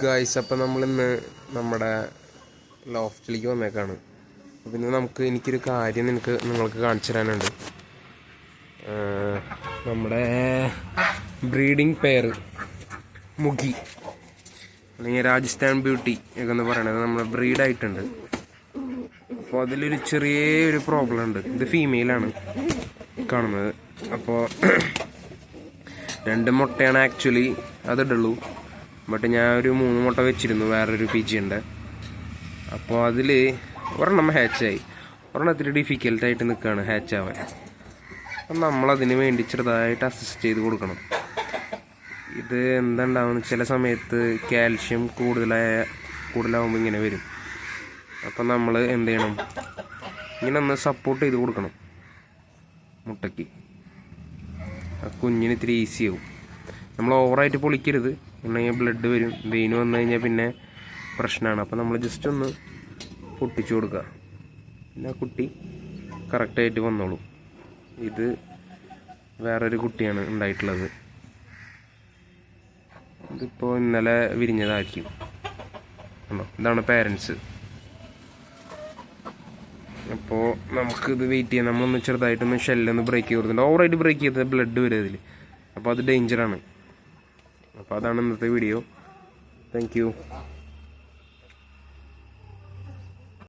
Guys, അപ്പം നമ്മളിന്ന് നമ്മുടെ ലോഫ്റ്റിലേക്ക് വന്നേക്കാണ്. പിന്നെ എനിക്കൊരു കാര്യം നിങ്ങൾക്ക് കാണിച്ചു തരാനുണ്ട്. നമ്മുടെ ബ്രീഡിംഗ് പെയർ മുഗി അല്ലെങ്കിൽ രാജസ്ഥാൻ ബ്യൂട്ടി ഒക്കെ എന്ന് പറയണത് നമ്മുടെ ബ്രീഡായിട്ടുണ്ട്. അപ്പോൾ അതിലൊരു ചെറിയൊരു പ്രോബ്ലം ഉണ്ട്. ഇത് ഫീമെയിലാണ് കാണുന്നത്. അപ്പോൾ 2 മുട്ടയാണ് ആക്ച്വലി അതിടുള്ളൂ. ബട്ട് ഞാൻ ഒരു 3 മുട്ട വെച്ചിരുന്നു വേറൊരു പിജിയുണ്ട്. അപ്പോൾ അതിൽ ഒരെണ്ണം ഹാച്ചായി. ഒരെണ്ണം ഇത്തിരി ഡിഫിക്കൽട്ടായിട്ട് നിൽക്കുകയാണ് ഹാച്ചാവാൻ. അപ്പം നമ്മളതിന് വേണ്ടി ചെറുതായിട്ട് അസിസ്റ്റ് ചെയ്ത് കൊടുക്കണം. ഇത് എന്താണ്ടാവുന്ന ചില സമയത്ത് കാൽഷ്യം കൂടുതലാവുമ്പോൾ ഇങ്ങനെ വരും. അപ്പം നമ്മൾ എന്ത് ചെയ്യണം, ഇങ്ങനെ ഒന്ന് സപ്പോർട്ട് ചെയ്ത് കൊടുക്കണം മുട്ടയ്ക്ക്. ആ കുഞ്ഞിന് ഇത്തിരി ഈസിയാവും. നമ്മൾ ഓവറായിട്ട് പൊളിക്കരുത്, ഉണ്ടെങ്കിൽ ബ്ലഡ് വരും. വെയിന് വന്നു കഴിഞ്ഞാൽ പിന്നെ പ്രശ്നമാണ്. അപ്പോൾ നമ്മൾ ജസ്റ്റ് ഒന്ന് പൊട്ടിച്ചു കൊടുക്കുക, പിന്നെ ആ കുട്ടി കറക്റ്റായിട്ട് വന്നോളൂ. ഇത് വേറൊരു കുട്ടിയാണ് ഉണ്ടായിട്ടുള്ളത്. ഇതിപ്പോൾ ഇന്നലെ വിരിഞ്ഞതായിരിക്കും. ഇതാണ് പേരൻസ്. അപ്പോൾ നമുക്കിത് വെയിറ്റ് ചെയ്യാം. നമ്മളൊന്ന് ചെറുതായിട്ടൊന്ന് ഷെല്ലൊന്ന് ബ്രേക്ക് ചെയ്ത് കൊടുത്തിട്ടുണ്ട്. ഓവറായിട്ട് ബ്രേക്ക് ചെയ്താൽ ബ്ലഡ് വരും അതിൽ. അപ്പോൾ അത് ഡേഞ്ചറാണ്. അപ്പോൾ അതാണ് ഇന്നത്തെ വീഡിയോ. Thank you.